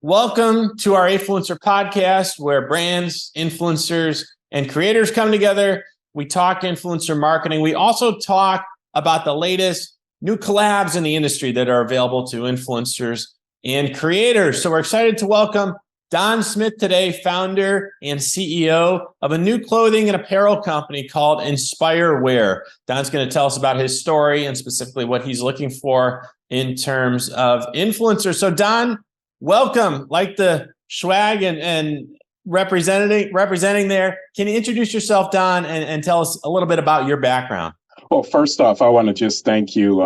Welcome to our Afluencer podcast, where brands, influencers, and creators come together. We talk influencer marketing. We also talk about the latest new collabs in the industry that are available to influencers and creators. So we're excited to welcome Don Smith today, founder and CEO of a new clothing and apparel company called Inspire Wear. Don's going to tell us about his story and specifically what he's looking for in terms of influencers. So Don, welcome. Like the swag and representing there. Can you introduce yourself, Don, and tell us a little bit about your background? Well, first off, I want to just thank you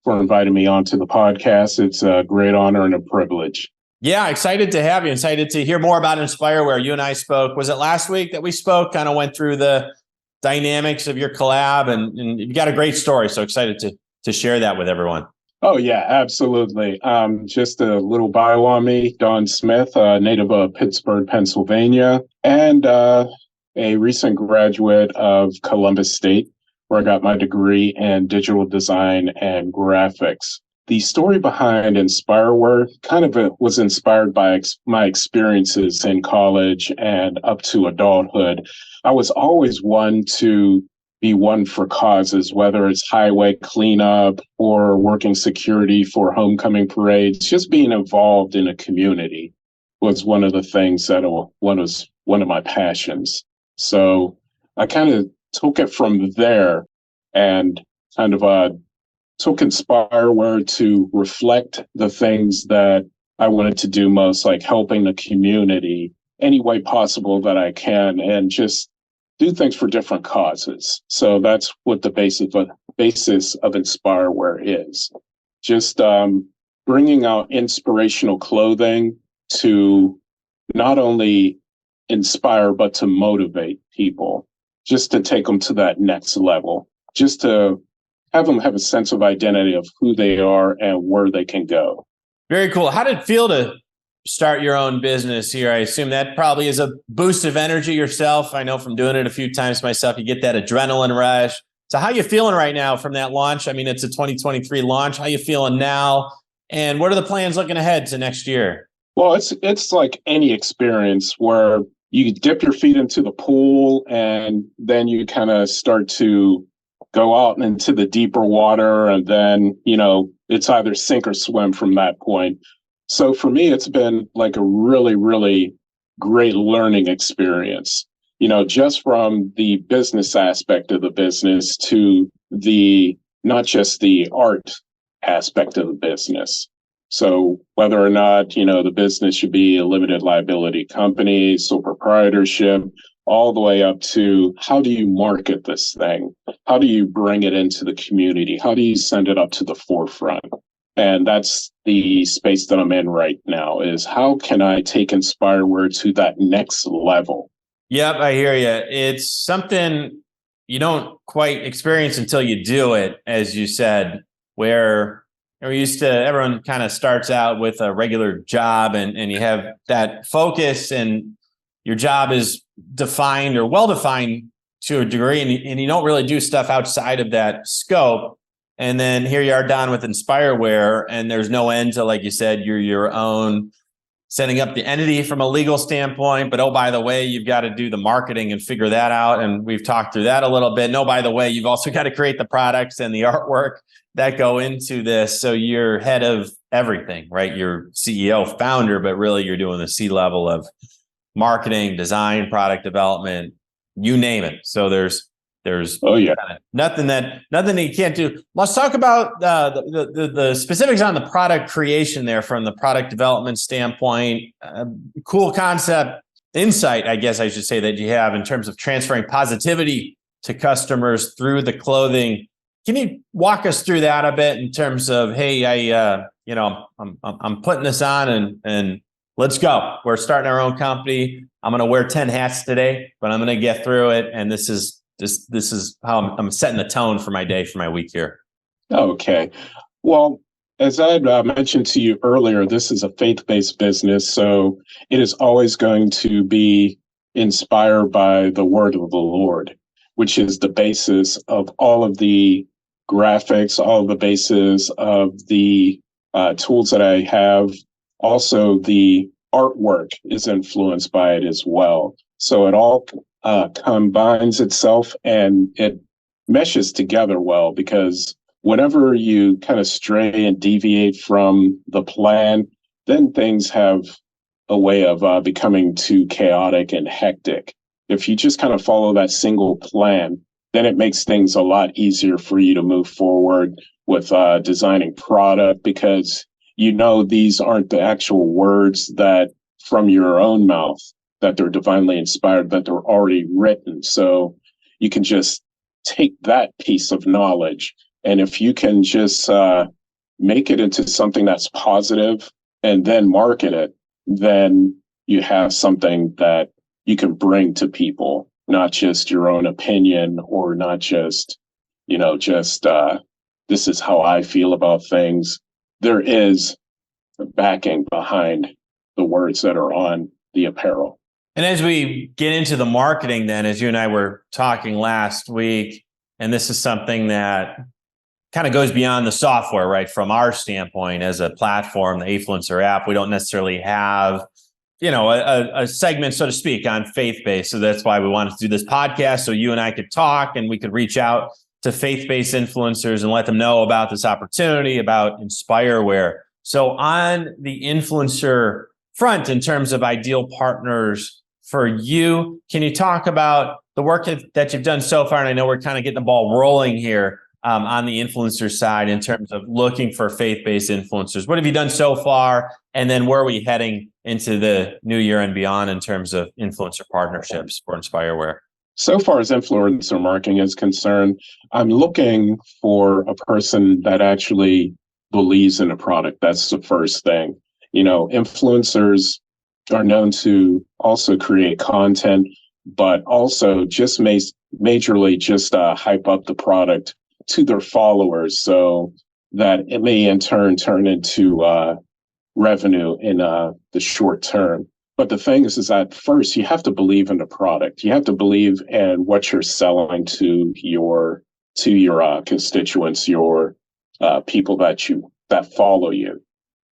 for inviting me onto the podcast. It's a great honor and a privilege. Yeah, excited to have you. Excited to hear more about Inspire, where you and I spoke. Was it last week that we spoke? Kind of went through the dynamics of your collab, and you got a great story. So excited to share that with everyone. Oh, yeah, absolutely. Just a little bio on me. Don Smith, native of Pittsburgh, Pennsylvania, and a recent graduate of Columbus State, where I got my degree in digital design and graphics. The story behind InspireWear kind of was inspired by my experiences in college and up to adulthood. I was always one to be one for causes, whether it's highway cleanup or working security for homecoming parades. Just being involved in a community was one of the things that was one of my passions. So I kind of took it from there and kind of took InspireWear to reflect the things that I wanted to do most, like helping the community any way possible that I can, and just do things for different causes. So that's what the basis of InspireWear is. Just bringing out inspirational clothing to not only inspire, but to motivate people, just to take them to that next level, just to have them have a sense of identity of who they are and where they can go. Very cool. How did it feel to start your own business here? I assume that probably is a boost of energy yourself. I know from doing it a few times myself, you get that adrenaline rush. So how are you feeling right now from that launch? I mean, it's a 2023 launch. How are you feeling now? And what are the plans looking ahead to next year? Well, it's like any experience where you dip your feet into the pool and then you kind of start to go out into the deeper water, and then, it's either sink or swim from that point. So for me, it's been like a really, really great learning experience, just from the business aspect of the business to not just the art aspect of the business. So whether or not, the business should be a limited liability company, sole proprietorship, all the way up to how do you market this thing? How do you bring it into the community? How do you send it up to the forefront? And that's the space that I'm in right now, is how can I take InspireWear to that next level? Yep, I hear you. It's something you don't quite experience until you do it, as you said, where everyone kind of starts out with a regular job and you have that focus and your job is defined or well-defined to a degree, and you don't really do stuff outside of that scope. And then here you are, Don, with InspireWear, and there's no end to, like you said, you're your own, setting up the entity from a legal standpoint. But, oh, by the way, you've got to do the marketing and figure that out. And we've talked through that a little bit. No, by the way, you've also got to create the products and the artwork that go into this. So you're head of everything, right? You're CEO, founder, but really you're doing the C-level of marketing, design, product development, you name it. So there's nothing that you can't do. Let's talk about the specifics on the product creation there from the product development standpoint. Cool concept, insight, I guess I should say, that you have in terms of transferring positivity to customers through the clothing. Can you walk us through that a bit in terms of, hey, I'm putting this on and let's go. We're starting our own company. I'm going to wear 10 hats today, but I'm going to get through it. And this is how I'm setting the tone for my day, for my week here. Okay. Well, as I mentioned to you earlier, this is a faith-based business. So it is always going to be inspired by the word of the Lord, which is the basis of all of the graphics, all of the basis of the tools that I have. Also, the artwork is influenced by it as well. So it all combines itself and it meshes together well, because whenever you kind of stray and deviate from the plan, then things have a way of becoming too chaotic and hectic. If you just kind of follow that single plan, then it makes things a lot easier for you to move forward with designing product, because you know these aren't the actual words that from your own mouth, that they're divinely inspired, that they're already written. So you can just take that piece of knowledge, and if you can just make it into something that's positive and then market it, then you have something that you can bring to people, not just your own opinion, or not just, just this is how I feel about things. There is backing behind the words that are on the apparel. And as we get into the marketing, then, as you and I were talking last week, and this is something that kind of goes beyond the software, right? From our standpoint as a platform, the Afluencer app, we don't necessarily have, a segment, so to speak, on faith-based. So that's why we wanted to do this podcast, so you and I could talk and we could reach out to faith-based influencers and let them know about this opportunity, about InspireWare. So on the influencer front, in terms of ideal partners for you, can you talk about the work that you've done so far? And I know we're kind of getting the ball rolling here on the influencer side in terms of looking for faith-based influencers. What have you done so far? And then where are we heading into the new year and beyond in terms of influencer partnerships for InspireWare? So far as influencer marketing is concerned, I'm looking for a person that actually believes in a product. That's the first thing. Influencers are known to also create content, but also just majorly just hype up the product to their followers, so that it may in turn into revenue in the short term. But the thing is that first you have to believe in the product. You have to believe in what you're selling to your constituents, your people that follow you.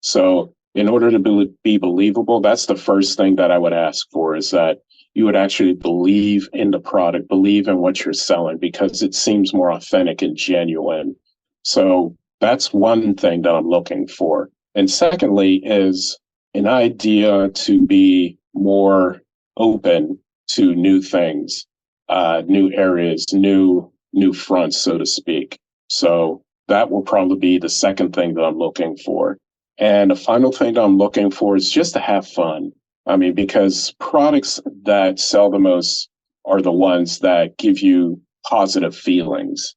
So in order to be believable, that's the first thing that I would ask for, is that you would actually believe in the product, believe in what you're selling, because it seems more authentic and genuine. So that's one thing that I'm looking for. And secondly is an idea to be more open to new things, new areas, new fronts, so to speak. So that will probably be the second thing that I'm looking for. And the final thing that I'm looking for is just to have fun. I mean, because products that sell the most are the ones that give you positive feelings,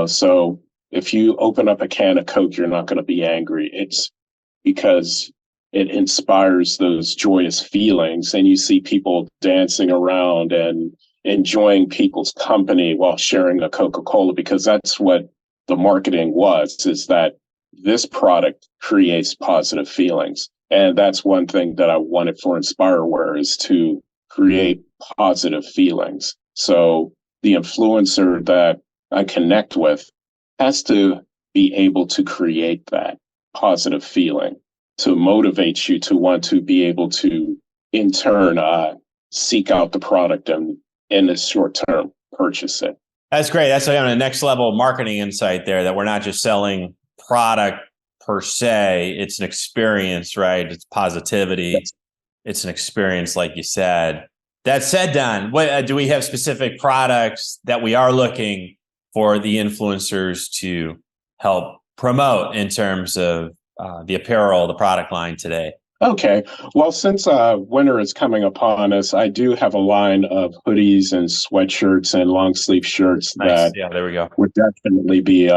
so if you open up a can of Coke, you're not going to be angry. It's because it inspires those joyous feelings, and you see people dancing around and enjoying people's company while sharing a Coca-Cola, because that's what the marketing was, is that this product creates positive feelings. And that's one thing that I wanted for InspireWare, is to create positive feelings. So the influencer that I connect with has to be able to create that positive feeling, to motivate you to want to be able to, in turn, seek out the product and in the short term, purchase it. That's great. That's like on a next level marketing insight there, that we're not just selling product per se. It's an experience, right? It's positivity. Yes. It's an experience, like you said. That said, Don, what do we have specific products that we are looking for the influencers to help promote in terms of the apparel, the product line today? Okay. Well, since winter is coming upon us, I do have a line of hoodies and sweatshirts and long sleeve shirts. Nice. Yeah, there we go. Would definitely be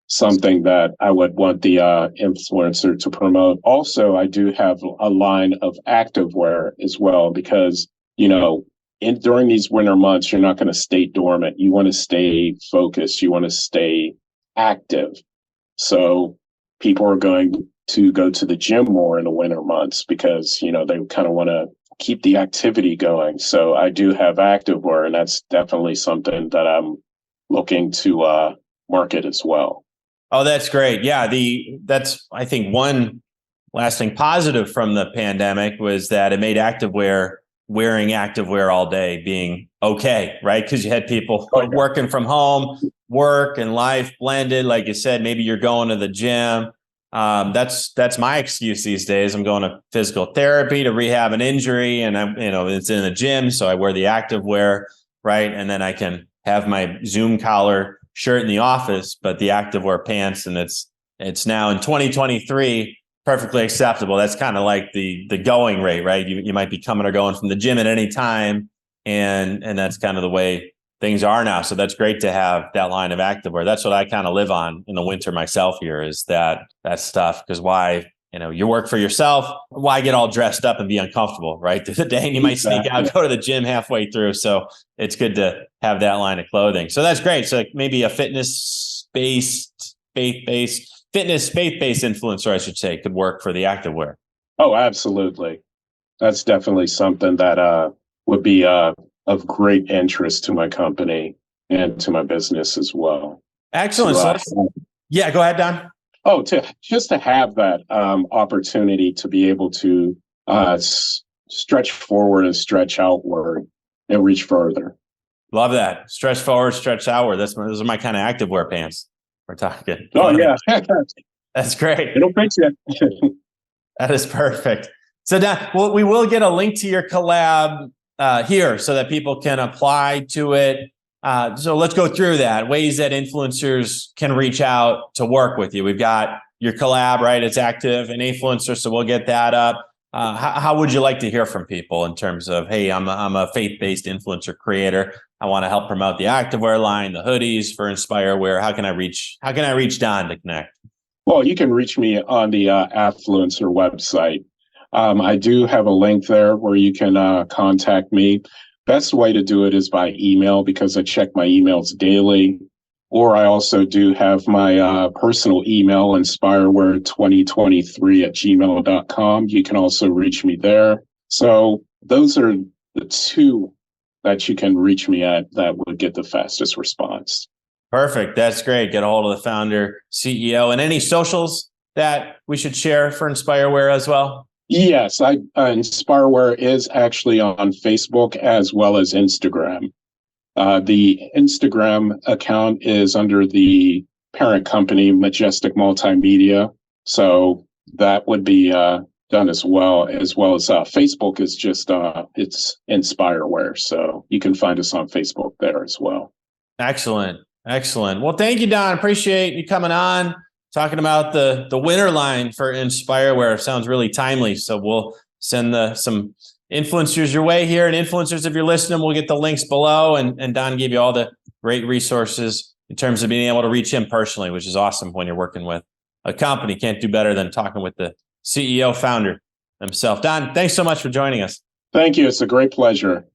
something that I would want the influencer to promote. Also, I do have a line of activewear as well, because, during these winter months, you're not going to stay dormant. You want to stay focused. You want to stay active. So people are going to go to the gym more in the winter months, because, they kind of want to keep the activity going. So I do have activewear, and that's definitely something that I'm looking to market as well. Oh, that's great. Yeah, that's, I think, one lasting positive from the pandemic was that it made wearing activewear all day being okay, right? Because you had people working from home, work and life blended. Like you said, maybe you're going to the gym. That's my excuse these days. I'm going to physical therapy to rehab an injury, and it's in the gym, so I wear the activewear, right? And then I can have my Zoom collar shirt in the office, but the activewear pants, and it's now in 2023 perfectly acceptable. That's kind of like the going rate, right? You might be coming or going from the gym at any time, and that's kind of the way things are now. So that's great to have that line of activewear. That's what I kind of live on in the winter myself here, is that stuff. Because why, you work for yourself, why get all dressed up and be uncomfortable, right? Through the day, and you might sneak out, go to the gym halfway through. So it's good to have that line of clothing. So that's great. So maybe a faith-based influencer, I should say, could work for the activewear. Oh, absolutely. That's definitely something that would be of great interest to my company and to my business as well. Excellent. Yeah, go ahead, Don. Oh, just to have that opportunity to be able to stretch forward and stretch outward and reach further. Love that. Stretch forward, stretch outward. Those are my kind of activewear pants we're talking. Oh, yeah. That's great. It'll fix it. That is perfect. So Don, we will get a link to your collab here so that people can apply to it. So let's go through that. Ways that influencers can reach out to work with you. We've got your collab, right? It's active in Afluencer, so we'll get that up. How would you like to hear from people in terms of, hey, I'm a faith-based influencer creator. I want to help promote the activewear line, the hoodies for InspireWear. How can I reach Don to connect? Well, you can reach me on the Afluencer website. I do have a link there where you can contact me. Best way to do it is by email, because I check my emails daily. Or I also do have my personal email, inspireware2023@gmail.com. You can also reach me there. So those are the two that you can reach me at that would get the fastest response. Perfect. That's great. Get a hold of the founder, CEO, and any socials that we should share for InspireWear as well. Yes, InspireWear is actually on Facebook as well as Instagram. The Instagram account is under the parent company, Majestic Multimedia. So that would be done as well as Facebook is just, it's InspireWear. So you can find us on Facebook there as well. Excellent. Well, thank you, Don. Appreciate you coming on, talking about the winter line for InspireWear. Sounds really timely. So we'll send some influencers your way here, and influencers, if you're listening, we'll get the links below. And Don gave you all the great resources in terms of being able to reach him personally, which is awesome when you're working with a company. Can't do better than talking with the CEO founder himself. Don, thanks so much for joining us. Thank you. It's a great pleasure.